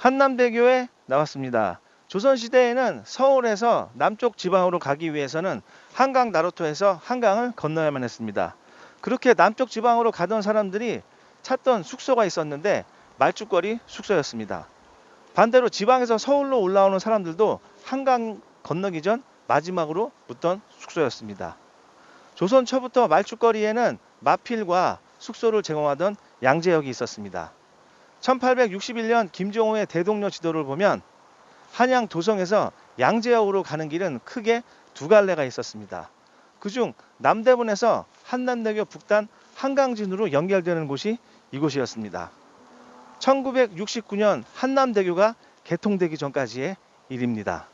한남대교에 나왔습니다. 조선시대에는 서울에서 남쪽 지방으로 가기 위해서는 한강 나루터에서 한강을 건너야만 했습니다. 그렇게 남쪽 지방으로 가던 사람들이 찾던 숙소가 있었는데 말죽거리 숙소였습니다. 반대로 지방에서 서울로 올라오는 사람들도 한강 건너기 전 마지막으로 묵던 숙소였습니다. 조선 초부터 말죽거리에는 마필과 숙소를 제공하던 양재역이 있었습니다. 1861년 김종호의 대동료 지도를 보면 한양 도성에서 양재역으로 가는 길은 크게 두 갈래가 있었습니다. 그중 남대문에서 한남대교 북단 한강진으로 연결되는 곳이 이곳이었습니다. 1969년 한남대교가 개통되기 전까지의 일입니다.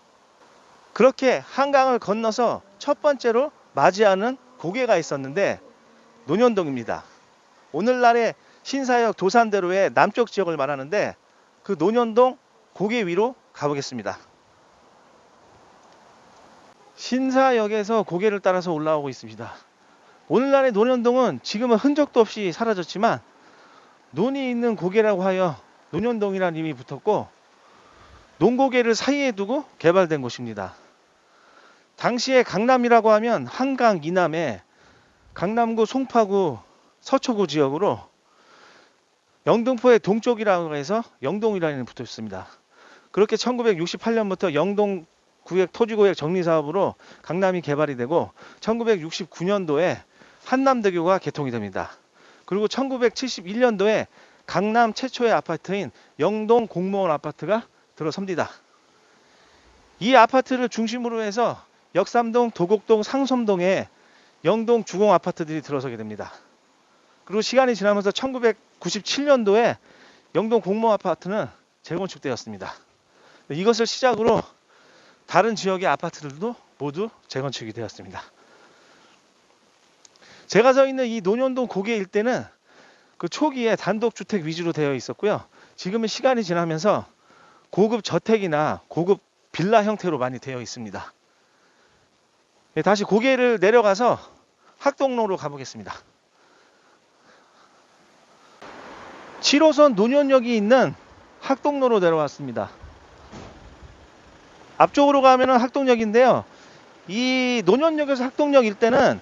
그렇게 한강을 건너서 첫 번째로 맞이하는 고개가 있었는데 논현동입니다. 오늘날의 신사역 도산대로의 남쪽 지역을 말하는데 그 논현동 고개 위로 가보겠습니다. 신사역에서 고개를 따라서 올라오고 있습니다. 오늘날의 논현동은 지금은 흔적도 없이 사라졌지만 논이 있는 고개라고 하여 논현동이라는 이름이 붙었고 논고개를 사이에 두고 개발된 곳입니다. 당시에 강남이라고 하면 한강 이남에 강남구, 송파구, 서초구 지역으로 영등포의 동쪽이라고 해서 영동이라는 이름이 붙어 있습니다. 그렇게 1968년부터 영동구획 토지구획 정리사업으로 강남이 개발이 되고 1969년도에 한남대교가 개통이 됩니다. 그리고 1971년도에 강남 최초의 아파트인 영동 공무원 아파트가 들어섭니다. 이 아파트를 중심으로 해서 역삼동, 도곡동, 상섬동에 영동 주공 아파트들이 들어서게 됩니다. 그리고 시간이 지나면서 1997년도에 영동 공무원 아파트는 재건축되었습니다. 이것을 시작으로 다른 지역의 아파트들도 모두 재건축이 되었습니다. 제가 서 있는 이 논현동 고개 일대는 그 초기에 단독주택 위주로 되어 있었고요. 지금은 시간이 지나면서 고급 저택이나 고급 빌라 형태로 많이 되어 있습니다. 다시 고개를 내려가서 학동로로 가보겠습니다. 7호선 논현역이 있는 학동로로 내려왔습니다. 앞쪽으로 가면 학동역인데요. 이 논현역에서 학동역 일대는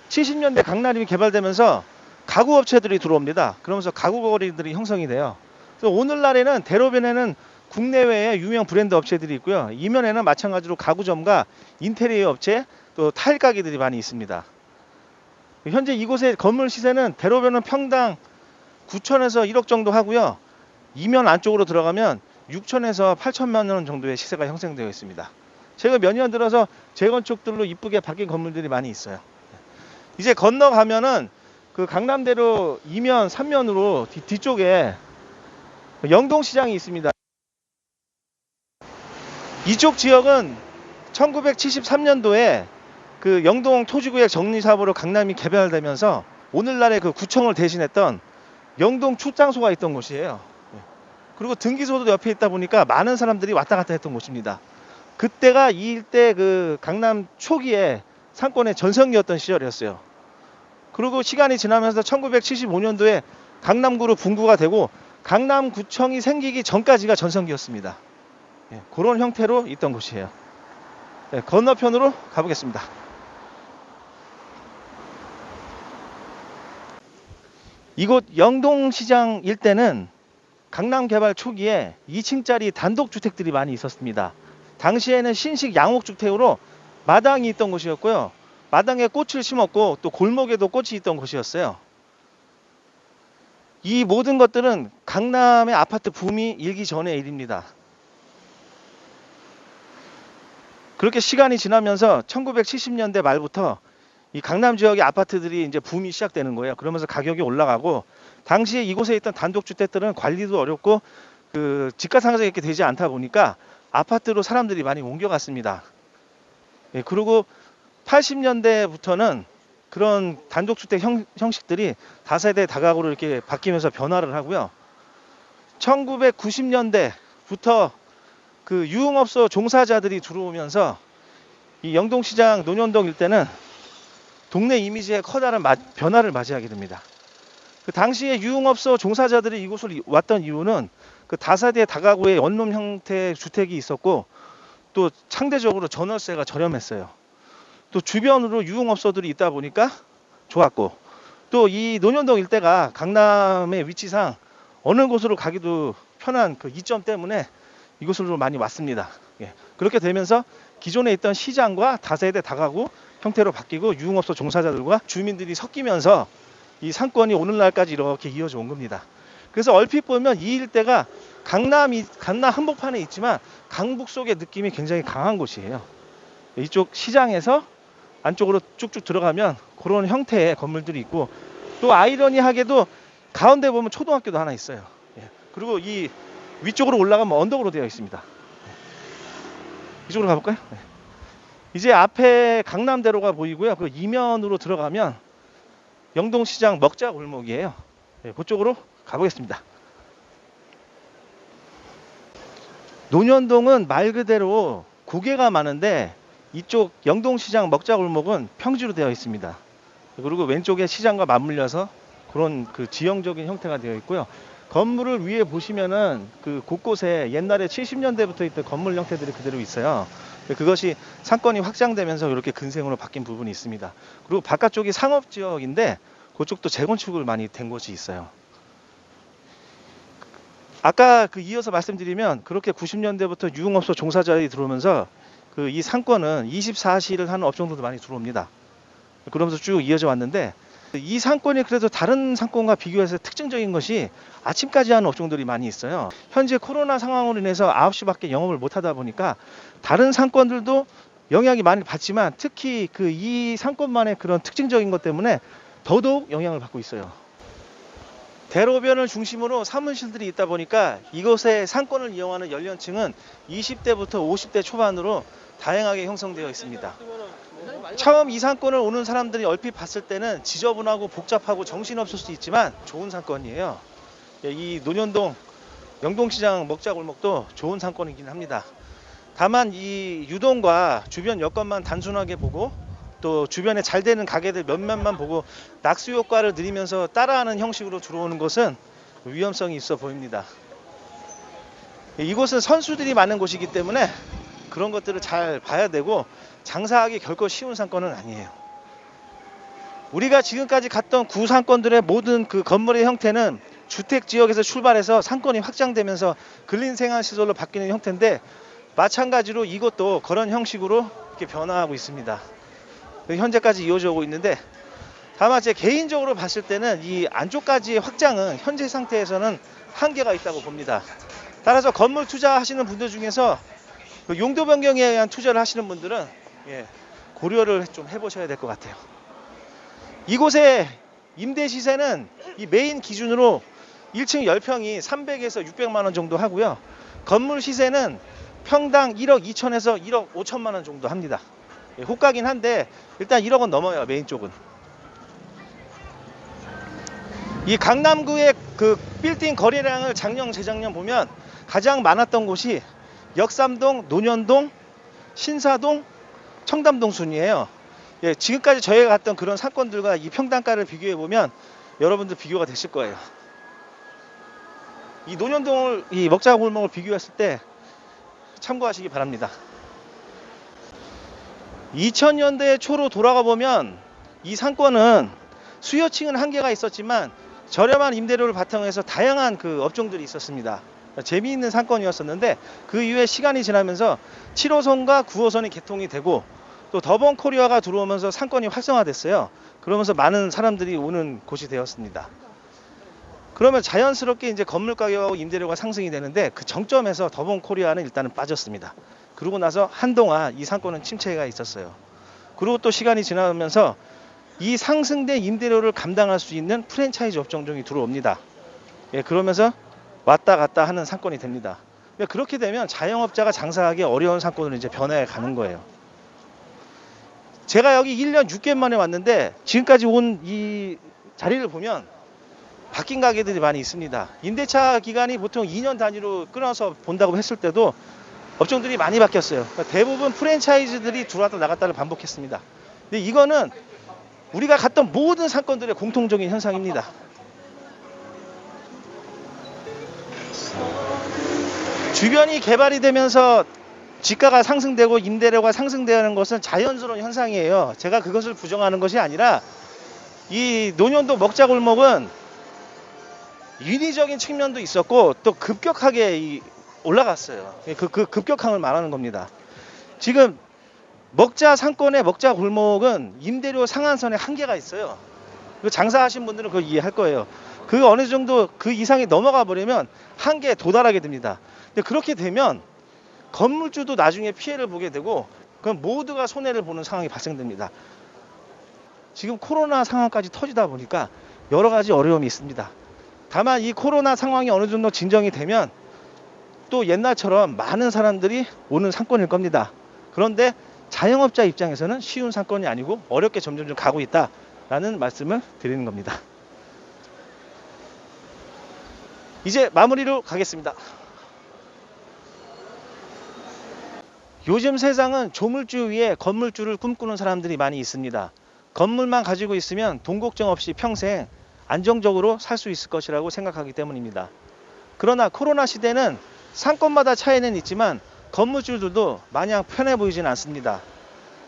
70년대 강남이 개발되면서 가구 업체들이 들어옵니다. 그러면서 가구 거리들이 형성이 돼요. 그래서 오늘날에는 대로변에는 국내외의 유명 브랜드 업체들이 있고요. 이면에는 마찬가지로 가구점과 인테리어 업체, 또 타일 가게들이 많이 있습니다. 현재 이곳의 건물 시세는 대로변은 평당 9천에서 1억 정도 하고요. 이면 안쪽으로 들어가면 6천에서 8천만 원 정도의 시세가 형성되어 있습니다. 최근 몇 년 들어서 재건축들로 이쁘게 바뀐 건물들이 많이 있어요. 이제 건너가면은 그 강남대로 2면, 3면으로 뒤쪽에 영동시장이 있습니다. 이쪽 지역은 1973년도에 그 영동 토지구역 정리사업으로 강남이 개발되면서 오늘날의 그 구청을 대신했던 영동 출장소가 있던 곳이에요. 그리고 등기소도 옆에 있다 보니까 많은 사람들이 왔다 갔다 했던 곳입니다. 그때가 이 일대 그 강남 초기에 상권의 전성기였던 시절이었어요. 그리고 시간이 지나면서 1975년도에 강남구로 분구가 되고 강남구청이 생기기 전까지가 전성기였습니다. 그런 형태로 있던 곳이에요. 건너편으로 가보겠습니다. 이곳 영동시장 일대는 강남 개발 초기에 2층짜리 단독주택들이 많이 있었습니다. 당시에는 신식 양옥주택으로 마당이 있던 곳이었고요. 마당에 꽃을 심었고 또 골목에도 꽃이 있던 곳이었어요. 이 모든 것들은 강남의 아파트 붐이 일기 전의 일입니다. 그렇게 시간이 지나면서 1970년대 말부터 이 강남 지역의 아파트들이 이제 붐이 시작되는 거예요. 그러면서 가격이 올라가고 당시에 이곳에 있던 단독주택들은 관리도 어렵고 그 집가 상승이 이렇게 되지 않다 보니까 아파트로 사람들이 많이 옮겨갔습니다. 그리고 80년대부터는 그런 단독주택 형식들이 다세대 다가구로 이렇게 바뀌면서 변화를 하고요. 1990년대부터 그 유흥업소 종사자들이 들어오면서 이 영동시장 논현동 일대는 동네 이미지에 커다란 변화를 맞이하게 됩니다. 그 당시에 유흥업소 종사자들이 이곳을 왔던 이유는 그 다세대 다가구의 원룸 형태의 주택이 있었고 또 상대적으로 전월세가 저렴했어요. 또 주변으로 유흥업소들이 있다 보니까 좋았고 또 이 논현동 일대가 강남의 위치상 어느 곳으로 가기도 편한 그 이점 때문에 이곳으로 많이 왔습니다. 예. 그렇게 되면서 기존에 있던 시장과 다세대 다가구 형태로 바뀌고 유흥업소 종사자들과 주민들이 섞이면서 이 상권이 오늘날까지 이렇게 이어져 온 겁니다. 그래서 얼핏 보면 이 일대가 강남 한복판에 있지만 강북 속의 느낌이 굉장히 강한 곳이에요. 이쪽 시장에서 안쪽으로 쭉쭉 들어가면 그런 형태의 건물들이 있고 또 아이러니하게도 가운데 보면 초등학교도 하나 있어요. 예. 그리고 이 위쪽으로 올라가면 언덕으로 되어 있습니다. 이쪽으로 가볼까요? 네. 이제 앞에 강남대로가 보이고요. 그 이면으로 들어가면 영동시장 먹자 골목이에요. 네, 그쪽으로 가보겠습니다. 논현동은 말 그대로 고개가 많은데 이쪽 영동시장 먹자 골목은 평지로 되어 있습니다. 그리고 왼쪽에 시장과 맞물려서 그런 그 지형적인 형태가 되어 있고요. 건물을 위에 보시면은 그 곳곳에 옛날에 70년대부터 있던 건물 형태들이 그대로 있어요. 그것이 상권이 확장되면서 이렇게 근생으로 바뀐 부분이 있습니다. 그리고 바깥쪽이 상업지역인데 그쪽도 재건축을 많이 된 곳이 있어요. 아까 그 이어서 말씀드리면 그렇게 90년대부터 유흥업소 종사자들이 들어오면서 그 이 상권은 24시를 하는 업종들도 많이 들어옵니다. 그러면서 쭉 이어져 왔는데 이 상권이 그래도 다른 상권과 비교해서 특징적인 것이 아침까지 하는 업종들이 많이 있어요. 현재 코로나 상황으로 인해서 9시밖에 영업을 못하다 보니까 다른 상권들도 영향이 많이 받지만 특히 그 이 상권만의 그런 특징적인 것 때문에 더더욱 영향을 받고 있어요. 대로변을 중심으로 사무실들이 있다 보니까 이곳의 상권을 이용하는 연령층은 20대부터 50대 초반으로 다양하게 형성되어 있습니다. 처음 이 상권을 오는 사람들이 얼핏 봤을 때는 지저분하고 복잡하고 정신없을 수 있지만 좋은 상권이에요. 이 논현동 영동시장 먹자골목도 좋은 상권이긴 합니다. 다만 이 유동과 주변 여건만 단순하게 보고 또 주변에 잘 되는 가게들 몇몇만 보고 낙수 효과를 누리면서 따라하는 형식으로 들어오는 것은 위험성이 있어 보입니다. 이곳은 선수들이 많은 곳이기 때문에 그런 것들을 잘 봐야 되고 장사하기 결코 쉬운 상권은 아니에요. 우리가 지금까지 갔던 구상권들의 모든 그 건물의 형태는 주택 지역에서 출발해서 상권이 확장되면서 근린생활시설로 바뀌는 형태인데 마찬가지로 이것도 그런 형식으로 이렇게 변화하고 있습니다. 현재까지 이어져 오고 있는데 다만 제 개인적으로 봤을 때는 이 안쪽까지의 확장은 현재 상태에서는 한계가 있다고 봅니다. 따라서 건물 투자하시는 분들 중에서 용도 변경에 의한 투자를 하시는 분들은 고려를 좀 해보셔야 될 것 같아요. 이곳의 임대 시세는 이 메인 기준으로 1층 10평이 300에서 600만 원 정도 하고요. 건물 시세는 평당 1억 2천에서 1억 5천만 원 정도 합니다. 호가긴 한데 일단 1억은 넘어요. 메인 쪽은. 이 강남구의 그 빌딩 거래량을 작년 재작년 보면 가장 많았던 곳이 역삼동, 논현동, 신사동, 청담동 순이에요. 지금까지 저희가 갔던 그런 상권들과 이 평당가를 비교해 보면 여러분들 비교가 되실 거예요. 이 논현동을 이 먹자골목을 비교했을 때 참고하시기 바랍니다. 2000년대 초로 돌아가 보면 이 상권은 수요층은 한계가 있었지만 저렴한 임대료를 바탕으로 해서 다양한 그 업종들이 있었습니다. 재미있는 상권이었었는데 그 이후에 시간이 지나면서 7호선과 9호선이 개통이 되고 또 더본코리아가 들어오면서 상권이 활성화됐어요. 그러면서 많은 사람들이 오는 곳이 되었습니다. 그러면 자연스럽게 이제 건물 가격하고 임대료가 상승이 되는데 그 정점에서 더본코리아는 일단은 빠졌습니다. 그러고 나서 한동안 이 상권은 침체가 있었어요. 그리고 또 시간이 지나면서 이 상승된 임대료를 감당할 수 있는 프랜차이즈 업종이 들어옵니다. 그러면서 왔다 갔다 하는 상권이 됩니다. 그렇게 되면 자영업자가 장사하기 어려운 상권으로 이제 변해 가는 거예요. 제가 여기 1년 6개월 만에 왔는데 지금까지 온 이 자리를 보면 바뀐 가게들이 많이 있습니다. 임대차 기간이 보통 2년 단위로 끊어서 본다고 했을 때도 업종들이 많이 바뀌었어요. 그러니까 대부분 프랜차이즈들이 들어왔다 나갔다를 반복했습니다. 근데 이거는 우리가 갔던 모든 상권들의 공통적인 현상입니다. 주변이 개발이 되면서 지가가 상승되고 임대료가 상승되는 것은 자연스러운 현상이에요. 제가 그것을 부정하는 것이 아니라 이 논현도 먹자골목은 인위적인 측면도 있었고 또 급격하게 올라갔어요. 그 급격함을 말하는 겁니다. 지금 먹자 상권의 먹자 골목은 임대료 상한선에 한계가 있어요. 장사하신 분들은 그걸 이해할 거예요. 그 어느 정도 그 이상이 넘어가 버리면 한계에 도달하게 됩니다. 근데 그렇게 되면 건물주도 나중에 피해를 보게 되고 그럼 모두가 손해를 보는 상황이 발생됩니다. 지금 코로나 상황까지 터지다 보니까 여러 가지 어려움이 있습니다. 다만 이 코로나 상황이 어느 정도 진정이 되면 또 옛날처럼 많은 사람들이 오는 상권일 겁니다. 그런데 자영업자 입장에서는 쉬운 상권이 아니고 어렵게 점점 가고 있다라는 말씀을 드리는 겁니다. 이제 마무리로 가겠습니다. 요즘 세상은 조물주 위에 건물주를 꿈꾸는 사람들이 많이 있습니다. 건물만 가지고 있으면 돈 걱정 없이 평생 안정적으로 살 수 있을 것이라고 생각하기 때문입니다. 그러나 코로나 시대는 상권마다 차이는 있지만 건물주들도 마냥 편해 보이진 않습니다.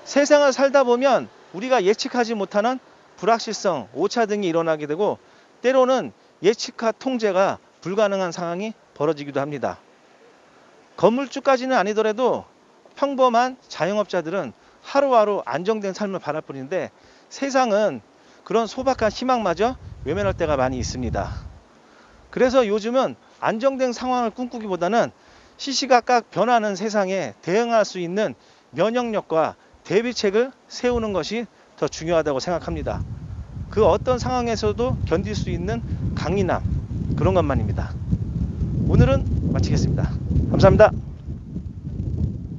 세상을 살다 보면 우리가 예측하지 못하는 불확실성, 오차 등이 일어나게 되고 때로는 예측과 통제가 불가능한 상황이 벌어지기도 합니다. 건물주까지는 아니더라도 평범한 자영업자들은 하루하루 안정된 삶을 바랄 뿐인데 세상은 그런 소박한 희망마저 외면할 때가 많이 있습니다. 그래서 요즘은 안정된 상황을 꿈꾸기보다는 시시각각 변하는 세상에 대응할 수 있는 면역력과 대비책을 세우는 것이 더 중요하다고 생각합니다. 그 어떤 상황에서도 견딜 수 있는 강인함, 그런 것만입니다. 오늘은 마치겠습니다. 감사합니다.